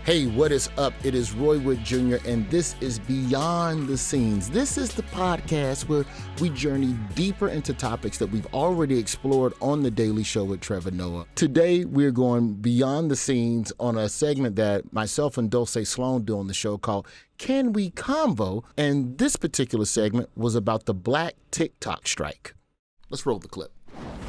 Hey, what is up? It is Roy Wood Jr., and this is Beyond the Scenes. This is the podcast where we journey deeper into topics that we've already explored on The Daily Show with Trevor Noah. Today, we're going beyond the scenes on a segment that myself and Dulce Sloan do on the show called Can We Convo? And this particular segment was about the Black TikTok strike. Let's roll the clip.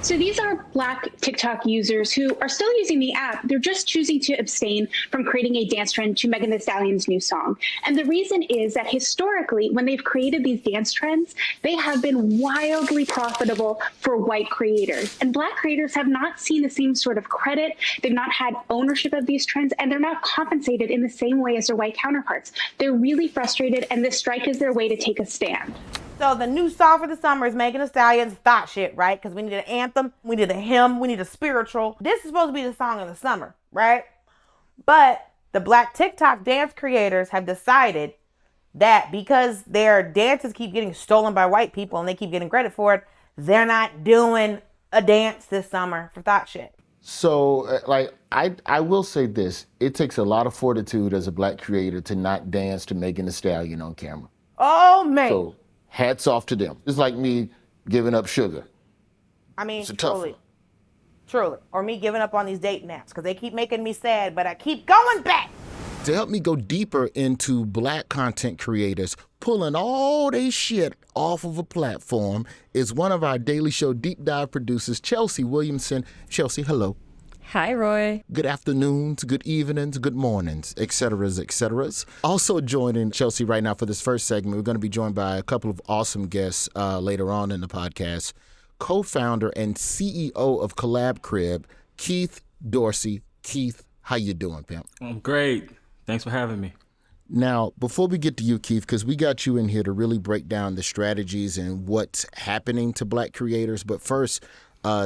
So these are Black TikTok users who are still using the app. They're just choosing to abstain from creating a dance trend to Megan Thee Stallion's new song. And the reason is that historically, when they've created these dance trends, they have been wildly profitable for white creators. And Black creators have not seen the same sort of credit. They've not had ownership of these trends, and they're not compensated in the same way as their white counterparts. They're really frustrated, and this strike is their way to take a stand. So the new song for the summer is Megan Thee Stallion's Thought Shit, right? Because we need an anthem, we need a hymn, we need a spiritual. This is supposed to be the song of the summer, right? But the Black TikTok dance creators have decided that because their dances keep getting stolen by white people and they keep getting credit for it, they're not doing a dance this summer for Thought Shit. So, I will say this. It takes a lot of fortitude as a Black creator to not dance to Megan Thee Stallion on camera. Oh, man. So, hats off to them. It's like me giving up sugar. I mean, it's a tough truly. one. Truly. Or me giving up on these dating apps because they keep making me sad, but I keep going back. To help me go deeper into Black content creators pulling all they shit off of a platform is one of our Daily Show deep dive producers, Chelsea Williamson. Chelsea, hello. Hi, Roy. Good afternoons, good evenings, good mornings, et ceteras, et ceteras. Also joining Chelsea right now for this first segment, we're going to be joined by a couple of awesome guests later on in the podcast. Co-founder and CEO of Collab Crib, Keith Dorsey. Keith, how you doing, pimp? I'm great. Thanks for having me. Now, before we get to you, Keith, because we got you in here to really break down the strategies and what's happening to Black creators. But first,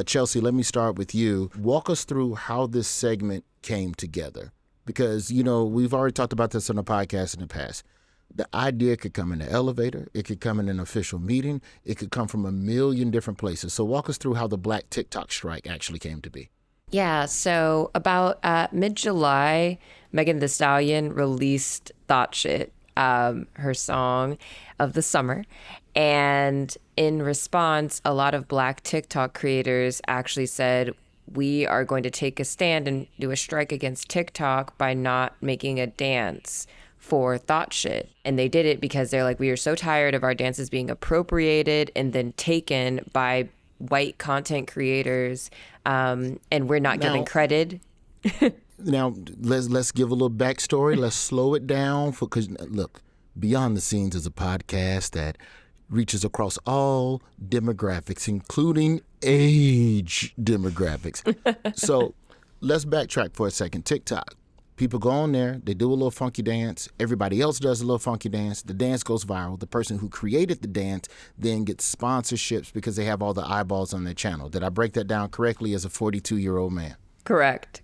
Chelsea, let me start with you. Walk us through how this segment came together. Because, you know, we've already talked about this on the podcast in the past. The idea could come in the elevator. It could come in an official meeting. It could come from a million different places. So walk us through how the Black TikTok strike actually came to be. Yeah, so about mid-July, Megan Thee Stallion released Thought Shit, her song of the summer. And in response, a lot of Black TikTok creators actually said, we are going to take a stand and do a strike against TikTok by not making a dance for Thought Shit. And they did it because they're like, we are so tired of our dances being appropriated and then taken by white content creators, and we're not giving credit. Now, let's give a little backstory. Let's slow it down because, look, Beyond the Scenes is a podcast that reaches across all demographics, including age demographics. So let's backtrack for a second. TikTok. People go on there, they do a little funky dance. Everybody else does a little funky dance. The dance goes viral. The person who created the dance then gets sponsorships because they have all the eyeballs on their channel. Did I break that down correctly as a 42-year-old man? Correct.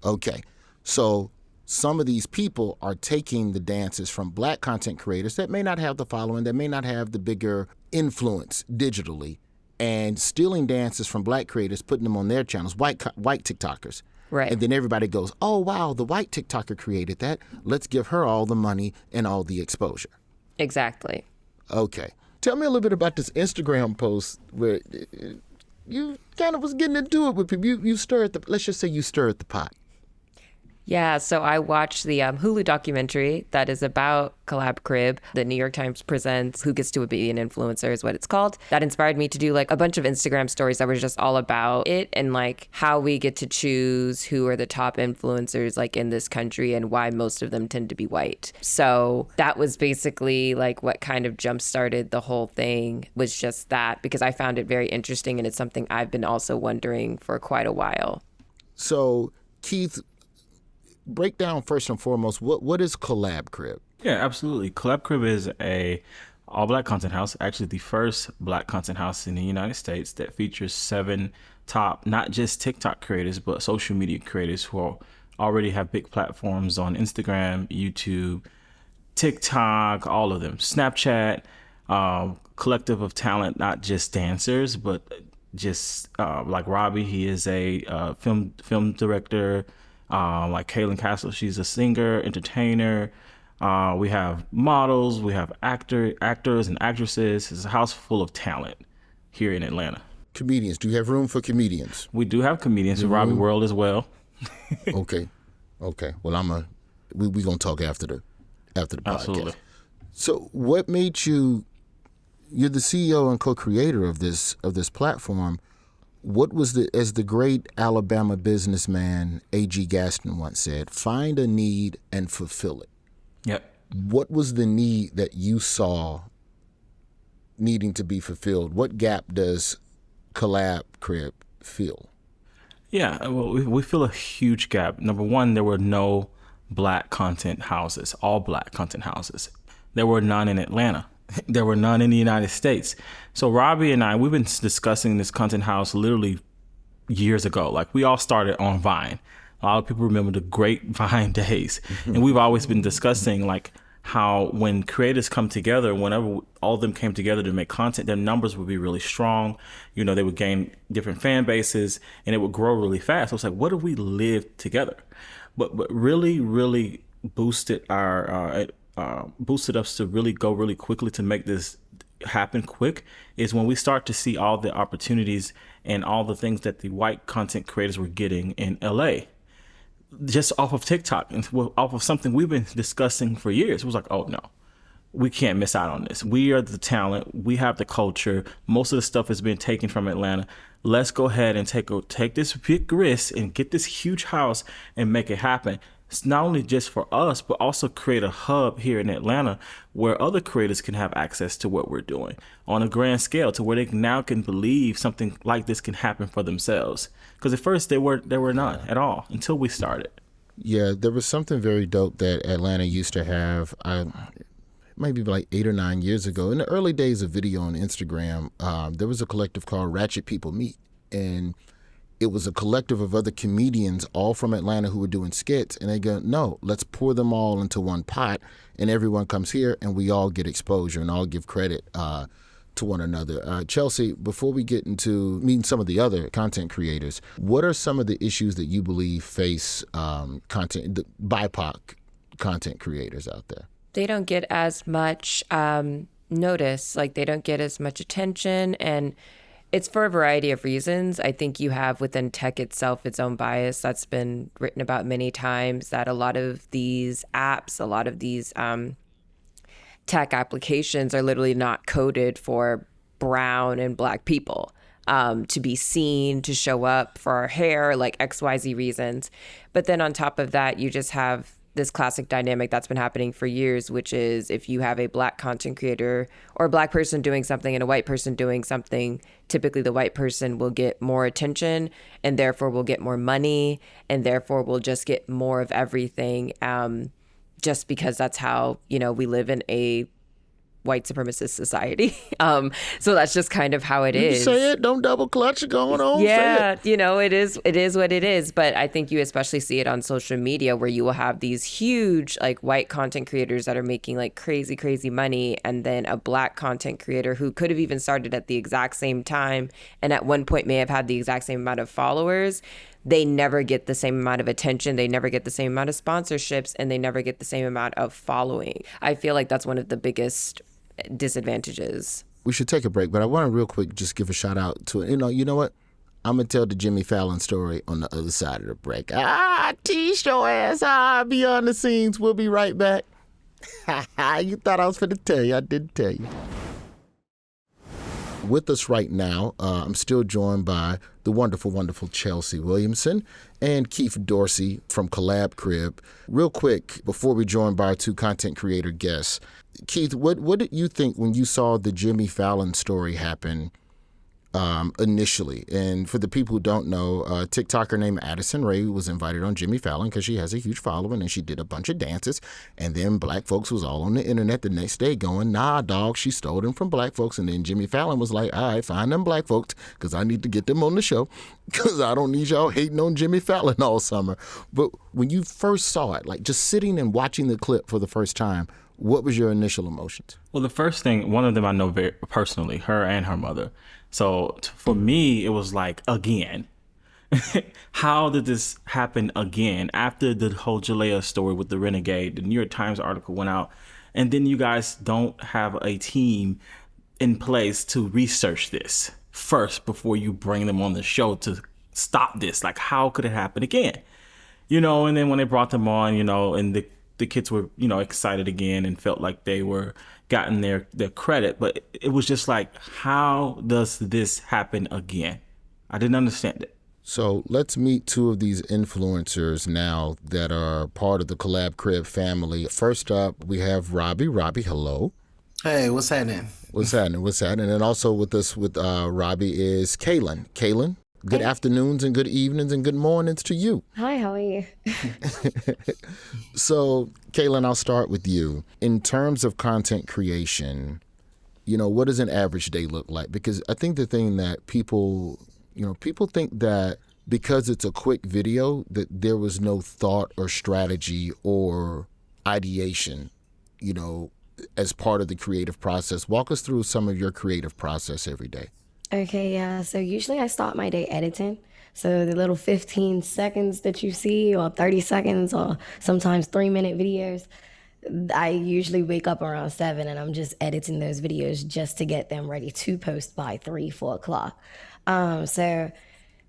Okay. So some of these people are taking the dances from Black content creators that may not have the following, that may not have the bigger influence digitally, and stealing dances from Black creators, putting them on their channels, white TikTokers. Right. And then everybody goes, oh, wow, the white TikToker created that. Let's give her all the money and all the exposure. Exactly. Okay. Tell me a little bit about this Instagram post where you kind of was getting into it with people. You stirred let's just say you stirred the pot. Yeah, so I watched the Hulu documentary that is about Collab Crib. The New York Times presents Who Gets to Be an Influencer is what it's called. That inspired me to do like a bunch of Instagram stories that were just all about it and like how we get to choose who are the top influencers like in this country and why most of them tend to be white. So that was basically like what kind of jump started the whole thing, was just that, because I found it very interesting and it's something I've been also wondering for quite a while. So Keith, break down first and foremost, what is Collab Crib? Yeah, absolutely. Collab Crib is a all-Black content house, actually the first Black content house in the United States that features 7 top, not just TikTok creators, but social media creators who already have big platforms on Instagram, YouTube, TikTok, all of them, Snapchat, collective of talent, not just dancers, but just like Robbie. He is a film director, like Kaylin Castle. She's a singer, entertainer. We have models. We have actors and actresses. It's a house full of talent here in Atlanta. Comedians. Do you have room for comedians? We do have comedians. Robbie World as well. Okay. Well, we're gonna talk after the podcast. Absolutely. So, what made you? You're the CEO and co-creator of this platform. What was as the great Alabama businessman A.G. Gaston once said, find a need and fulfill it. Yep. What was the need that you saw needing to be fulfilled? What gap does Collab Crib fill? Yeah, well, we feel a huge gap. Number one, there were no Black content houses, all Black content houses. There were none in Atlanta. There were none in the United States. So Robbie and I, we've been discussing this content house literally years ago. Like, we all started on Vine. A lot of people remember the great Vine days. And we've always been discussing like how when creators come together, whenever all of them came together to make content, their numbers would be really strong. You know, they would gain different fan bases and it would grow really fast. So it's like, what if we lived together? But really, really boosted boosted us to really go really quickly to make this happen quick is when we start to see all the opportunities and all the things that the white content creators were getting in LA. Just off of TikTok and off of something we've been discussing for years. It was like, oh no, we can't miss out on this. We are the talent. We have the culture. Most of the stuff has been taken from Atlanta. Let's go ahead and take this big risk and get this huge house and make it happen. It's not only just for us, but also create a hub here in Atlanta where other creators can have access to what we're doing on a grand scale, to where they now can believe something like this can happen for themselves. Because at first there were none at all until we started. Yeah, there was something very dope that Atlanta used to have. Maybe like 8 or 9 years ago, in the early days of video on Instagram, there was a collective called Ratchet People Meet, and it was a collective of other comedians, all from Atlanta, who were doing skits. And they go, no, let's pour them all into one pot, and everyone comes here, and we all get exposure and all give credit to one another. Chelsea, before we get into meeting some of the other content creators, what are some of the issues that you believe face the BIPOC content creators out there? They don't get as much notice, like they don't get as much attention, and it's for a variety of reasons. I think you have within tech itself its own bias that's been written about many times, that a lot of these apps, a lot of these tech applications are literally not coded for brown and Black people to be seen, to show up for our hair, like XYZ reasons. But then on top of that, you just have this classic dynamic that's been happening for years, which is if you have a Black content creator or a Black person doing something and a white person doing something, typically the white person will get more attention and therefore will get more money and therefore will just get more of everything, just because that's how, you know, we live in a white supremacist society. So that's just kind of how it is. Say it, don't double clutch going on. Yeah, you know, it is what it is. But I think you especially see it on social media, where you will have these huge like white content creators that are making like crazy money, and then a Black content creator who could have even started at the exact same time and at one point may have had the exact same amount of followers. They never get the same amount of attention, they never get the same amount of sponsorships, and they never get the same amount of following. I feel like that's one of the biggest disadvantages. We should take a break, but I want to real quick just give a shout out to, you know what? I'm going to tell the Jimmy Fallon story on the other side of the break. Tease your ass. Beyond the scenes. We'll be right back. You thought I was going to tell you. I didn't tell you. With us right now, I'm still joined by the wonderful, wonderful Chelsea Williamson and Keith Dorsey from Collab Crib. Real quick, before we join by our two content creator guests, Keith, what did you think when you saw the Jimmy Fallon story happen initially? And for the people who don't know, a TikToker named Addison Rae was invited on Jimmy Fallon because she has a huge following, and she did a bunch of dances. And then Black folks was all on the internet the next day going, nah, dog, she stole them from Black folks. And then Jimmy Fallon was like, all right, find them Black folks because I need to get them on the show because I don't need y'all hating on Jimmy Fallon all summer. But when you first saw it, like just sitting and watching the clip for the first time, what was your initial emotions? Well, the first thing, one of them I know very personally, her and her mother. So for me, it was like, again, How did this happen again after the whole Jalea story with the Renegade? The New York Times article went out, and then you guys don't have a team in place to research this first before you bring them on the show to stop this. Like, how could it happen again? And then when they brought them on, and the kids were, excited again and felt like they were gotten their credit. But it was just like, how does this happen again? I didn't understand it. So let's meet two of these influencers now that are part of the Collab Crib family. First up, we have Robbie. Robbie, hello. Hey, what's happening? What's happening? And also with us with Robbie is Kaylin. Kaylin, good afternoons and good evenings and good mornings to you. Hi, how are you? So, Kaylin, I'll start with you. In terms of content creation, what does an average day look like? Because I think the thing that people think that because it's a quick video, that there was no thought or strategy or ideation, as part of the creative process. Walk us through some of your creative process every day. Okay, yeah. So usually I start my day editing. So the little 15 seconds that you see, or 30 seconds, or sometimes 3-minute videos, I usually wake up around 7 and I'm just editing those videos just to get them ready to post by 3-4 o'clock. So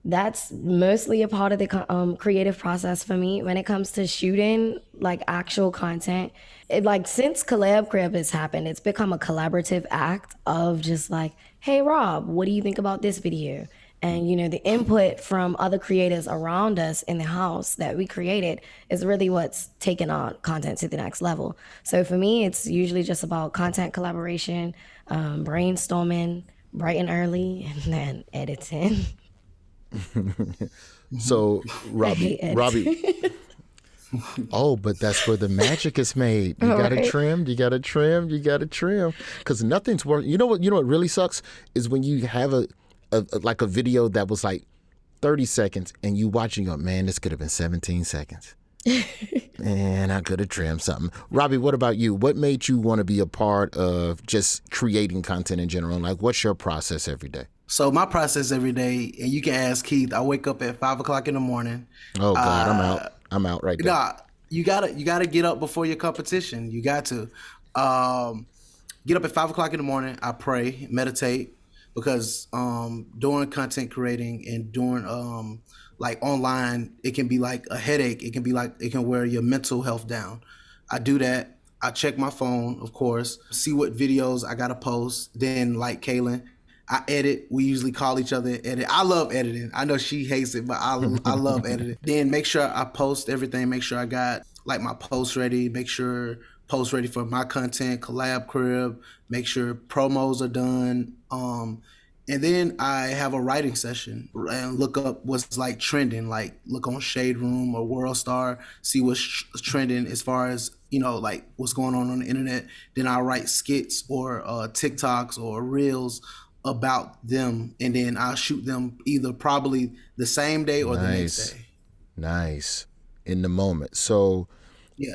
that's mostly a part of the creative process for me. When it comes to shooting like actual content, since Collab Crib has happened, it's become a collaborative act of just like, hey Rob, what do you think about this video? And the input from other creators around us in the house that we created is really what's taken our content to the next level. So for me, it's usually just about content collaboration, brainstorming bright and early, and then editing. So Robbie, oh, but that's where the magic is made. You gotta trim. Because nothing's worth. You know what really sucks is when you have a video that was like 30 seconds and you watch and you go, man, this could have been 17 seconds. And I could have trimmed something. Robbie, what about you? What made you want to be a part of just creating content in general? Like, what's your process every day? So my process every day, and you can ask Keith, I wake up at 5 o'clock in the morning. Oh God, I'm out right there. Nah, you gotta get up before your competition. You got to get up at 5 o'clock in the morning. I pray, meditate, because doing content creating and doing online, it can be like a headache. It can wear your mental health down. I do that. I check my phone, of course, see what videos I gotta post. Then, like Kaylin, I edit. We usually call each other and edit. I love editing. I know she hates it, but I love editing. Then make sure I post everything. Make sure I got like my posts ready. Make sure posts ready for my content, Collab Crib. Make sure promos are done. And then I have a writing session and look up what's like trending, like look on Shade Room or World Star, see what's trending as far as, like what's going on the internet. Then I'll write skits or TikToks or Reels about them. And then I'll shoot them either probably the same day or the next day. Nice. In the moment. So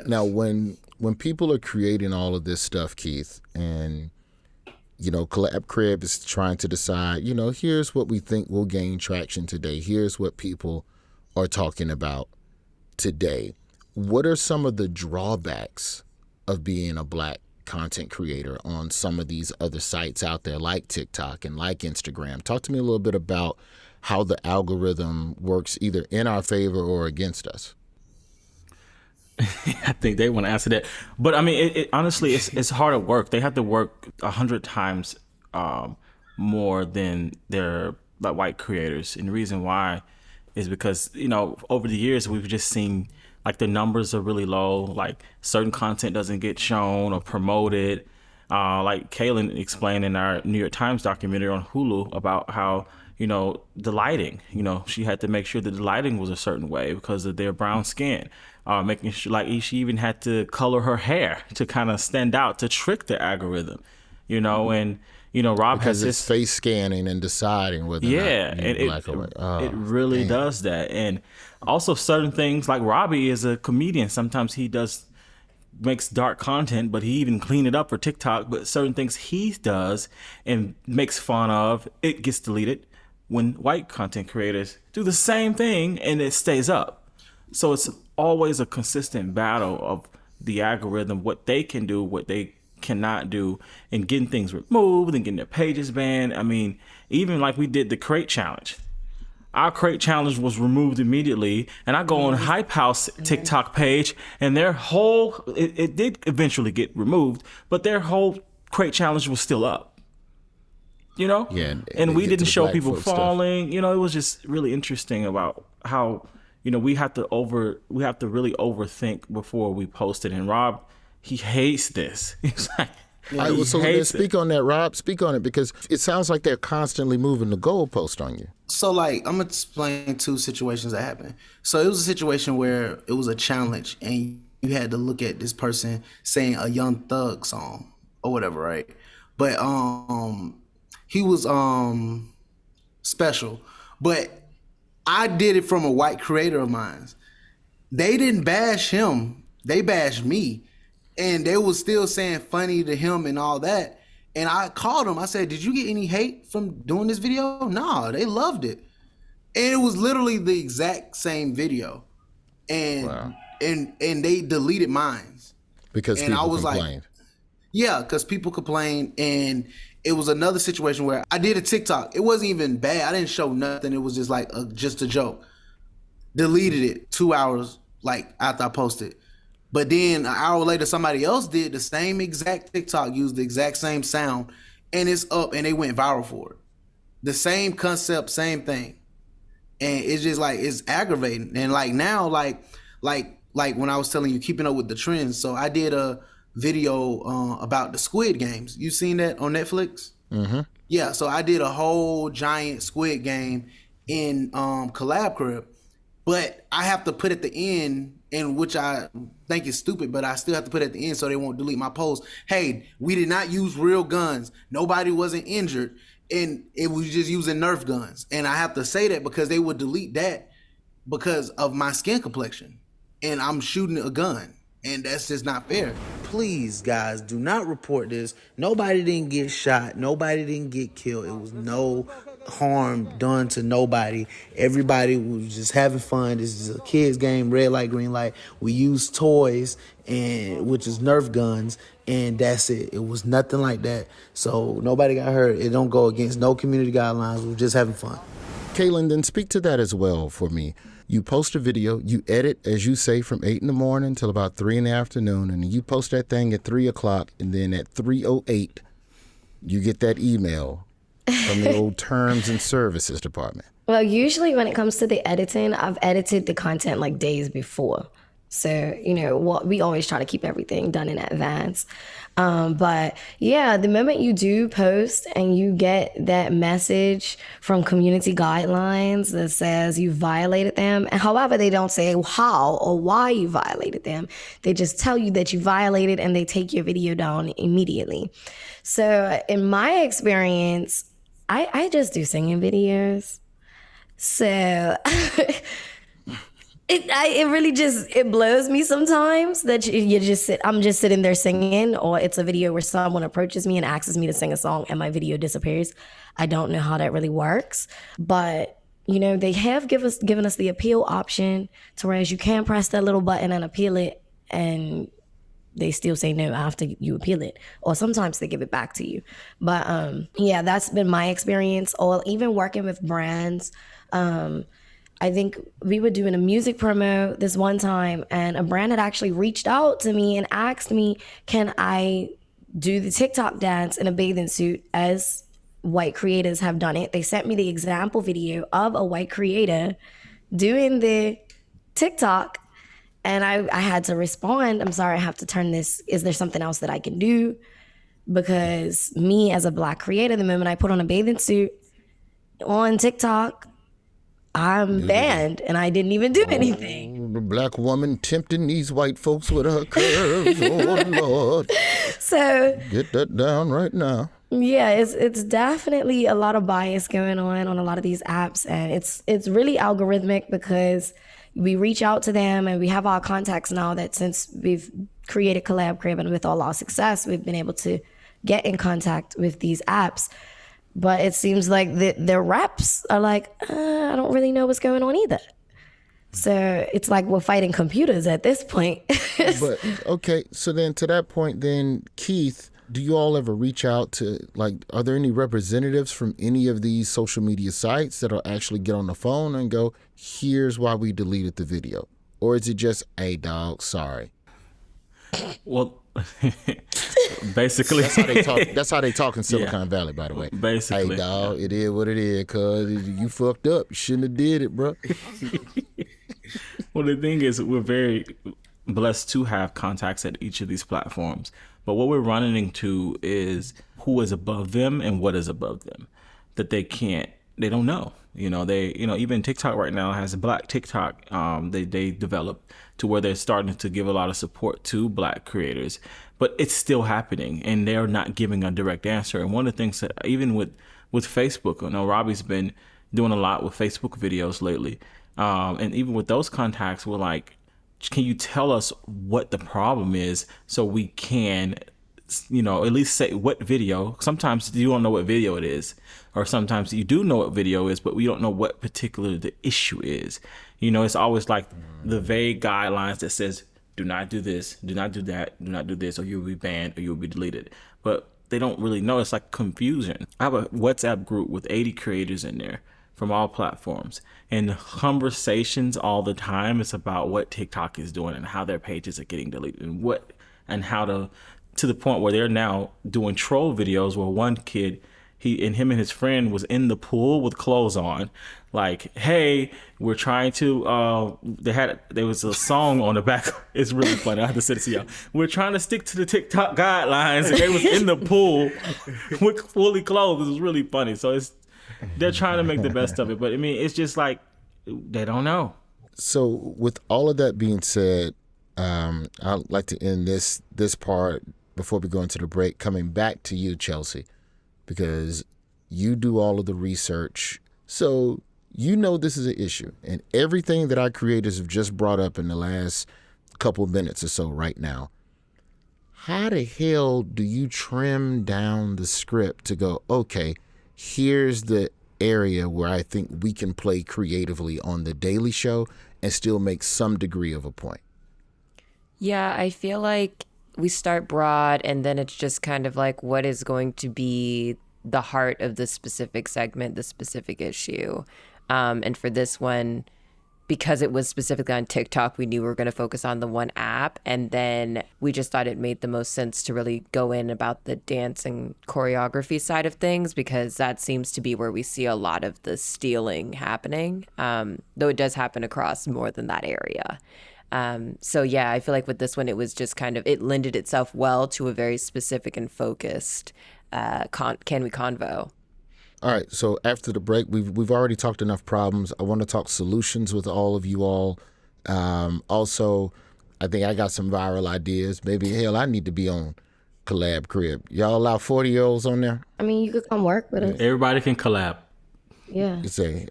now when people are creating all of this stuff, Keith, and Collab Crib is trying to decide, here's what we think will gain traction today. Here's what people are talking about today. What are some of the drawbacks of being a Black content creator on some of these other sites out there like TikTok and like Instagram? Talk to me a little bit about how the algorithm works either in our favor or against us. I think they want to answer that, but I mean, it honestly, it's harder work. They have to work 100 times more than their like white creators, and the reason why is because over the years we've just seen like the numbers are really low. Like certain content doesn't get shown or promoted. Like Kaylin explained in our New York Times documentary on Hulu about how the lighting. She had to make sure that the lighting was a certain way because of their brown skin. Making sure, like she even had to color her hair to kind of stand out to trick the algorithm, and Rob because has it's this face scanning and deciding whether or not you're black or white. It really does that. And also certain things, like Robbie is a comedian. Sometimes he makes dark content, but he even clean it up for TikTok. But certain things he does and makes fun of, it gets deleted. when white content creators do the same thing and it stays up. So it's always a consistent battle of the algorithm, what they can do, what they cannot do, and getting things removed and getting their pages banned. I mean, even like we did the crate challenge. Our crate challenge was removed immediately, and I go on Hype House TikTok page, and their whole, it did eventually get removed, but their whole crate challenge was still up. You know? Yeah. And we didn't show people stuff. falling. You know, it was just really interesting about how, you know, we have to really overthink before we post it. And Rob, he hates this. He's like, So then speak on that, Rob. Speak on it, because it sounds like they're constantly moving the goalpost on you. So, like, I'm going to explain two situations that happened. So it was a situation where it was a challenge, and you had to look at this person saying a Young Thug song or whatever, right? But he was special. But I did it from a white creator of mine. They didn't bash him. They bashed me. And they was still saying funny to him and all that. And I called him. I said, did you get any hate from doing this video? No, they loved it. And it was literally the exact same video. And Wow. and they deleted mine. Because And I people was like, complained. yeah, because people complained. And it was another situation where I did a TikTok. It wasn't even bad. I didn't show nothing. It was just like just a joke. Deleted it 2 hours like after I posted. But then an hour later, somebody else did the same exact TikTok, used the exact same sound, and it's up, and they went viral for it. The same concept, same thing. And it's just like, it's aggravating. And like now, like when I was telling you, keeping up with the trends. So I did a video about the Squid Games. You seen that on Netflix? Mm-hmm. Yeah, so I did a whole giant Squid Game in Collab Crib. But I have to put at the end, and which I think is stupid, but I still have to put at the end so they won't delete my post. Hey, we did not use real guns. Nobody wasn't injured, and it was just using Nerf guns. And I have to say that because they would delete that because of my skin complexion. And I'm shooting a gun, and that's just not fair. Please, guys, do not report this. Nobody didn't get shot. Nobody didn't get killed. It was no harm done to nobody. Everybody was just having fun. This is a kids game, red light, green light. We used toys, and which is Nerf guns, and that's it. It was nothing like that. So nobody got hurt. It don't go against no community guidelines. We were just having fun. Kaylin, then speak to that as well for me. You post a video, you edit, as you say, from 8 in the morning till about 3 in the afternoon, and you post that thing at 3 o'clock, and then at 3:08, you get that email from the old terms and services department. Well, usually when it comes to the editing, I've edited the content like days before. So, you know, we always try to keep everything done in advance. But yeah, the moment you do post and you get that message from community guidelines that says you violated them, and however, they don't say how or why you violated them. They just tell you that you violated and they take your video down immediately. So in my experience, I just do singing videos. So it really just, it blows me sometimes that I'm just sitting there singing, or it's a video where someone approaches me and asks me to sing a song and my video disappears. I don't know how that really works, but you know, they have given us the appeal option to whereas you can press that little button and appeal it, and they still say no after you appeal it, or sometimes they give it back to you. But yeah, that's been my experience. Or even working with brands. I think we were doing a music promo this one time, and a brand had actually reached out to me and asked me, can I do the TikTok dance in a bathing suit as white creators have done it? They sent me the example video of a white creator doing the TikTok, and I had to respond, I'm sorry, I have to turn this. Is there something else that I can do? Because me as a Black creator, the moment I put on a bathing suit on TikTok, I'm banned, and I didn't even do anything. The Black woman tempting these white folks with her curves. Oh, Lord. So Get that down right now. yeah, it's definitely a lot of bias going on a lot of these apps, and it's really algorithmic because we reach out to them and we have our contacts now that since we've created Collab Crib and with all our success, we've been able to get in contact with these apps. But it seems like their raps are like, I don't really know what's going on either. So it's like we're fighting computers at this point. But okay, so then to that point, then Keith, do you all ever reach out to, like, are there any representatives from any of these social media sites that'll actually get on the phone and go, here's why we deleted the video? Or is it just, hey, dog, sorry? Well, basically, that's how they talk in Silicon Valley, by the way. Basically, hey, dog, it is what it is, cuz you fucked up. You shouldn't have did it, bro. Well, the thing is, we're very blessed to have contacts at each of these platforms. But what we're running into is who is above them and what is above them that they don't know. Even TikTok right now has a Black TikTok. They developed to where they're starting to give a lot of support to Black creators, but it's still happening and they're not giving a direct answer. And one of the things that even with Facebook, I know Robbie's been doing a lot with Facebook videos lately. And even with those contacts, we're like, can you tell us what the problem is so we can, at least say what video? Sometimes you don't know what video it is, or sometimes you do know what video is, but we don't know what particular the issue is. It's always like the vague guidelines that says, do not do this, do not do that, do not do this, or you'll be banned or you'll be deleted. But they don't really know. It's like confusion. I have a WhatsApp group with 80 creators in there from all platforms, and conversations all the time is about what TikTok is doing and how their pages are getting deleted and how to the point where they're now doing troll videos where one kid, him and his friend was in the pool with clothes on, like, hey, we're trying to there was a song on the back. It's really funny. I have to send it to y'all. We're trying to stick to the TikTok guidelines, and they was in the pool with fully clothed. It was really funny. So they're trying to make the best of it, but I mean, it's just like they don't know. So with all of that being said, I'd like to end this part before we go into the break, coming back to you, Chelsea, because you do all of the research. So this is an issue, and everything that our creators have just brought up in the last couple of minutes or so right now, how the hell do you trim down the script to go, okay, here's the area where I think we can play creatively on The Daily Show and still make some degree of a point? Yeah, I feel like we start broad and then it's just kind of like what is going to be the heart of the specific segment, the specific issue. And for this one, because it was specifically on TikTok, we knew we were going to focus on the one app. And then we just thought it made the most sense to really go in about the dance and choreography side of things, because that seems to be where we see a lot of the stealing happening, though it does happen across more than that area. So yeah, I feel like with this one, it was just kind of, it lended itself well to a very specific and focused Can We Convo. All right, so after the break, we've already talked enough problems. I want to talk solutions with all of you all. Also, I think I got some viral ideas. Maybe, hell, I need to be on Collab Crib. Y'all allow 40-year-olds on there? I mean, you could come work with us. Everybody can collab. Yeah. You say,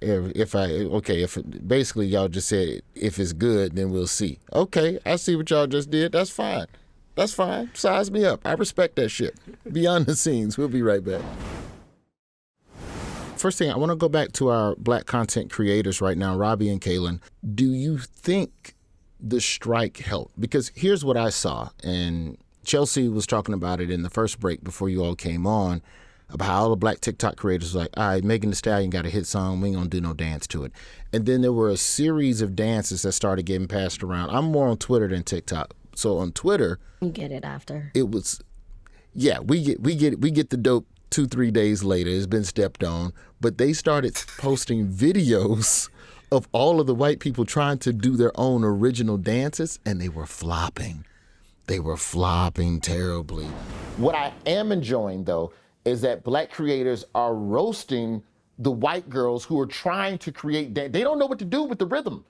basically y'all just said, if it's good, then we'll see. Okay, I see what y'all just did. That's fine. Size me up. I respect that shit. Beyond the scenes. We'll be right back. First thing, I want to go back to our Black content creators right now, Robbie and Kaylin. Do you think the strike helped? Because here's what I saw, and Chelsea was talking about it in the first break before you all came on, about how all the Black TikTok creators were like, all right, Megan Thee Stallion got a hit song, we ain't gonna do no dance to it. And then there were a series of dances that started getting passed around. I'm more on Twitter than TikTok. So on Twitter, you get it after. It was, yeah, we get the dope 2-3 days later. It's been stepped on, but they started posting videos of all of the white people trying to do their own original dances, and they were flopping. They were flopping terribly. What I am enjoying, though, is that Black creators are roasting the white girls who are trying to create dance. They don't know what to do with the rhythm.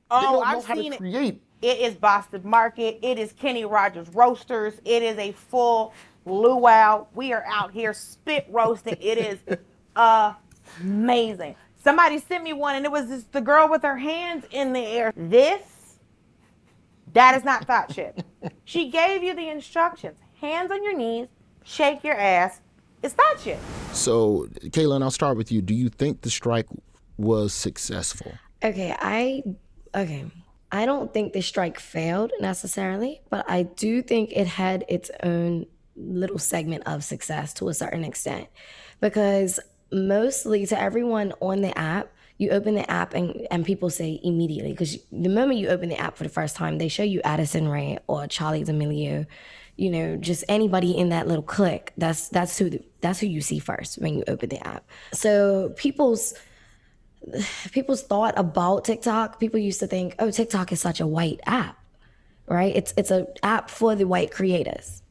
They don't know I've how seen to create. It is Boston Market. It is Kenny Rogers Roasters. It is a full luau. We are out here spit roasting. It is amazing. Somebody sent me one, and it was the girl with her hands in the air. That is not thought shit. She gave you the instructions. Hands on your knees, shake your ass, It's that shit. So, Kaylin, I'll start with you. Do you think the strike was successful? Okay, I don't think the strike failed necessarily, but I do think it had its own little segment of success to a certain extent. Because mostly to everyone on the app, you open the app and people say immediately, because the moment you open the app for the first time, they show you Addison Rae or Charlie D'Amelio, you know, just anybody in that little clique. That's who you see first when you open the app. So people's thought about TikTok, people used to think, oh, TikTok is such a white app, right? It's an app for the white creators.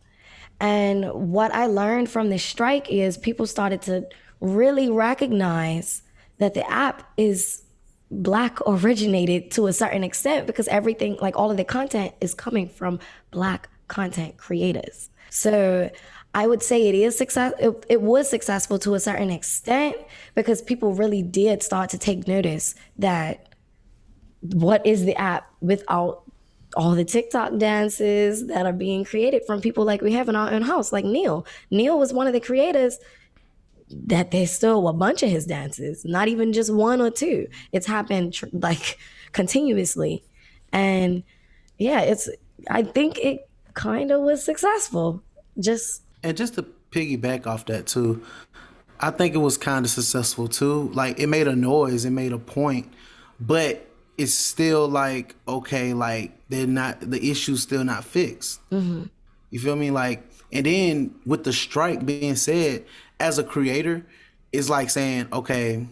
And what I learned from the strike is people started to really recognize that the app is Black originated to a certain extent, because everything, like all of the content, is coming from Black content creators. So I would say it was successful to a certain extent, because people really did start to take notice that what is the app without all the TikTok dances that are being created from people like we have in our own house, like Neil. Neil was one of the creators that there's still a bunch of his dances, not even just one or two. It's happened like continuously. And yeah, I think it kind of was successful. And just to piggyback off that too, I think it was kind of successful too. Like, it made a noise, it made a point, but it's still like, okay, like the issue's still not fixed. Mm-hmm. You feel me? Like, and then with the strike being said, as a creator, it's like saying, okay,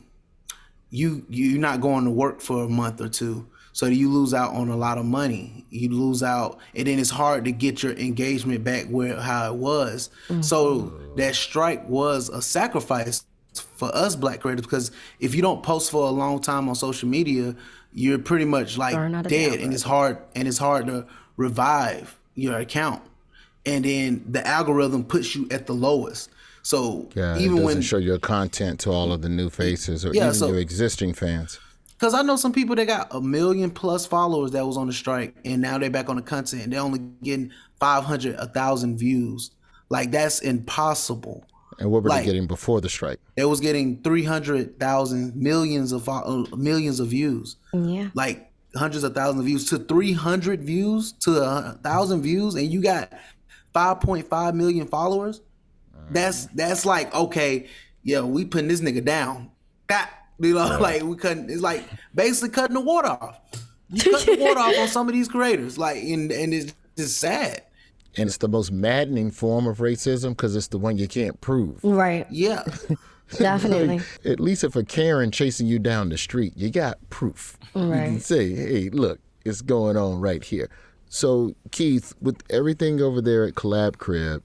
you're not going to work for a month or two. So you lose out on a lot of money. You lose out, and then it's hard to get your engagement back how it was. Mm-hmm. So that strike was a sacrifice for us Black creators, because if you don't post for a long time on social media, you're pretty much like dead, and it's hard to revive your account. And then the algorithm puts you at the lowest. So even it doesn't show your content to all of the new faces or even your existing fans. Because I know some people that got 1 million plus followers that was on the strike, and now they're back on the content and they're only getting 500, 1,000 views. Like, that's impossible. And what were they getting before the strike? They was getting 300,000, millions of views. Yeah. Like hundreds of thousands of views to 300 views to 1,000 views, and you got 5.5 million followers. That's like, okay, yeah, we putting this nigga down. Like we cutting. It's like basically cutting the water off. You cut the water off on some of these creators, like, and it's just sad. And it's the most maddening form of racism, because it's the one you can't prove. Right. Yeah. Definitely. At least if a Karen chasing you down the street, you got proof. Right. You can say, hey, look, it's going on right here. So, Keith, with everything over there at Collab Crib,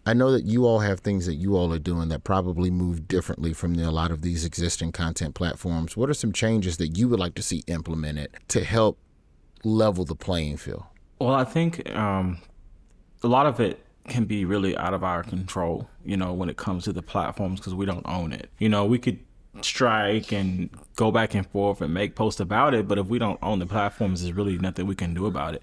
I know that you all have things that you all are doing that probably move differently from a lot of these existing content platforms. What are some changes that you would like to see implemented to help level the playing field? Well, I think a lot of it can be really out of our control, when it comes to the platforms, because we don't own it. We could strike and go back and forth and make posts about it, but if we don't own the platforms, there's really nothing we can do about it.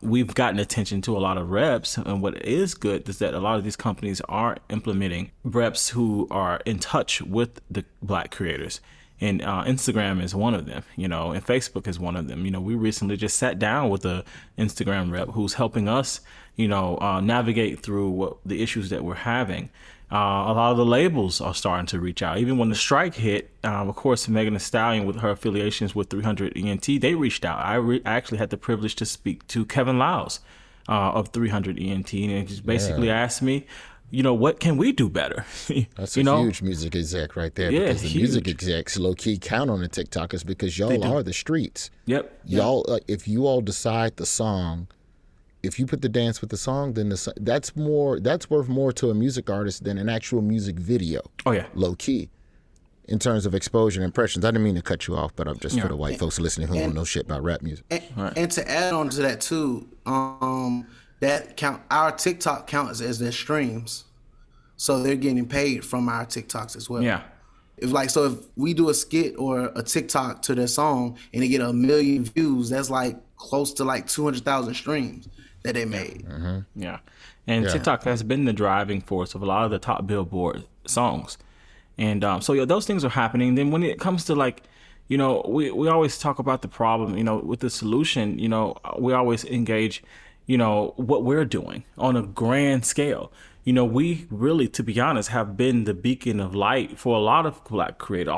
We've gotten attention to a lot of reps, and what is good is that a lot of these companies are implementing reps who are in touch with the Black creators. And Instagram is one of them, and Facebook is one of them. We recently just sat down with a Instagram rep who's helping us, navigate through the issues that we're having. A lot of the labels are starting to reach out. Even when the strike hit, of course, Megan Thee Stallion, with her affiliations with 300 ENT, they reached out. I actually had the privilege to speak to Kevin Lyles of 300 ENT, and he just basically asked me, what can we do better? That's a huge music exec right there, because the music execs low-key count on the TikTokers, because y'all are the streets. Yep. Y'all, if you all decide the song, if you put the dance with the song, then that's worth more to a music artist than an actual music video. Oh, yeah. Low-key. In terms of exposure and impressions. I didn't mean to cut you off, but I'm just for the white folks listening who don't know shit about rap music. And to add on to that too, that count, our TikTok counts as their streams, so they're getting paid from our TikToks as well. Yeah. If we do a skit or a TikTok to their song and they get 1 million views, that's like close to like 200,000 streams. that they made. Yeah. And TikTok has been the driving force of a lot of the top Billboard songs. And so yeah, those things are happening. Then when it comes to like, you know, we always talk about the problem, you know, with the solution, you know, we always engage, you know, what we're doing on a grand scale. You know, we really, to be honest, have been the beacon of light for a lot of Black creators,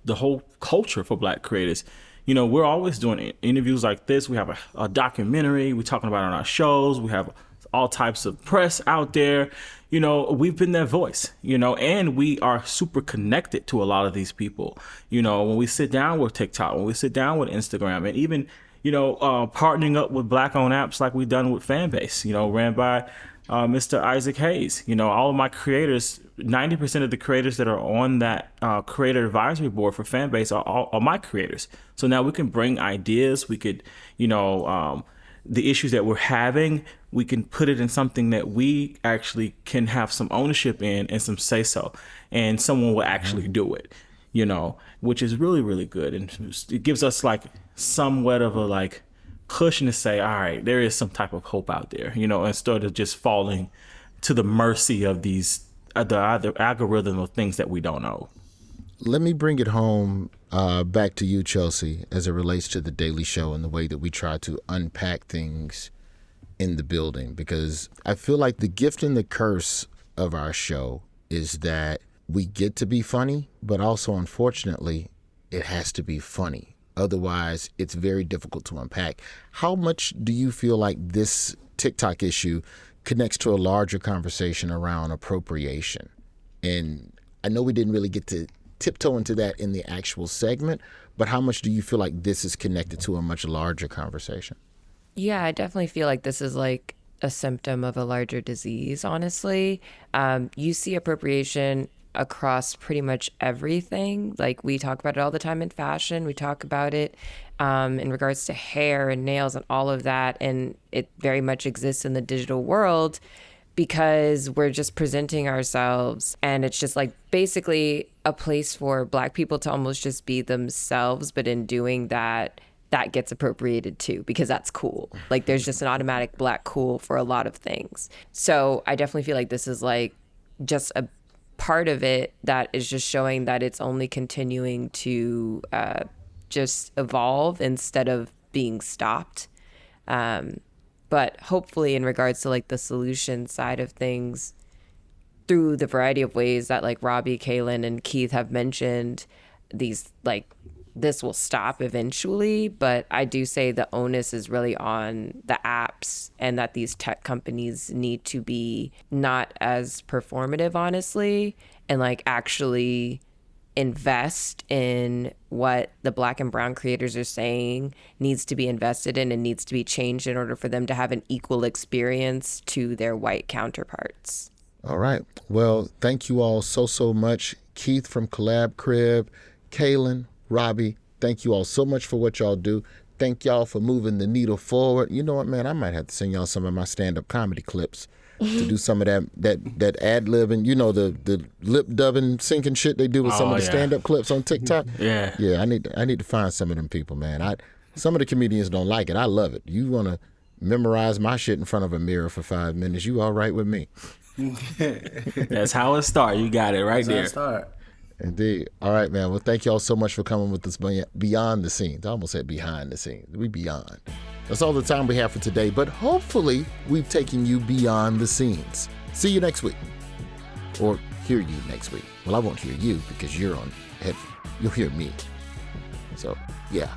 the whole culture for Black creators. You know, we're always doing interviews like this. We have a documentary. We're talking about it on our shows. We have all types of press out there. You know, we've been their voice, you know, and we are super connected to a lot of these people. You know, when we sit down with TikTok, when we sit down with Instagram, and even, you know, partnering up with Black-owned apps like we've done with Fanbase, you know, ran by Mr. Isaac Hayes. You know, all of my creators, 90% of the creators that are on that creator advisory board for Fanbase are my creators. So now we can bring ideas. We could, you know, the issues that we're having, we can put it in something that we actually can have some ownership in and some say so, and someone will actually do it, you know, which is really, really good. And it gives us like somewhat of a like cushion to say, all right, there is some type of hope out there, you know, instead of just falling to the mercy of these the algorithm of things that we don't know. Let me bring it home back to you, Chelsea, as it relates to The Daily Show and the way that we try to unpack things in the building, because I feel like the gift and the curse of our show is that we get to be funny, but also, unfortunately, it has to be funny. Otherwise, it's very difficult to unpack. How much do you feel like this TikTok issue connects to a larger conversation around appropriation? And I know we didn't really get to tiptoe into that in the actual segment, but how much do you feel like this is connected to a much larger conversation? Yeah, I definitely feel like this is like a symptom of a larger disease, honestly. You see appropriation across pretty much everything. Like, we talk about it all the time in fashion. We talk about it in regards to hair and nails and all of that. And it very much exists in the digital world because we're just presenting ourselves, and it's just like basically a place for Black people to almost just be themselves. But in doing that, that gets appropriated too, because that's cool. Like, there's just an automatic Black cool for a lot of things. So I definitely feel like this is like just a part of it that is just showing that it's only continuing to just evolve instead of being stopped. But hopefully, in regards to like the solution side of things, through the variety of ways that like Robbie, Kaylin, and Keith have mentioned, these like this will stop eventually. But I do say the onus is really on the apps, and that these tech companies need to be not as performative, honestly, and like actually invest in what the Black and brown creators are saying needs to be invested in and needs to be changed in order for them to have an equal experience to their white counterparts. All right. Well, thank you all so much. Keith from Collab Crib, Kaylin, Robbie, thank you all so much for what y'all do. Thank y'all for moving the needle forward. You know what, man? I might have to send y'all some of my stand-up comedy clips to do some of that ad-lib and, you know, the lip-dubbing, syncing shit they do with some of the stand-up clips on TikTok. Yeah, I need to find some of them people, man. Some of the comedians don't like it. I love it. You want to memorize my shit in front of a mirror for 5 minutes, you all right with me. That's how it starts. You got it right there. Indeed. All right, man. Well, thank you all so much for coming with us beyond the scenes. I almost said behind the scenes. We beyond. That's all the time we have for today, but hopefully we've taken you beyond the scenes. See you next week. Or hear you next week. Well, I won't hear you because you're on headphones. You'll hear me. So, yeah.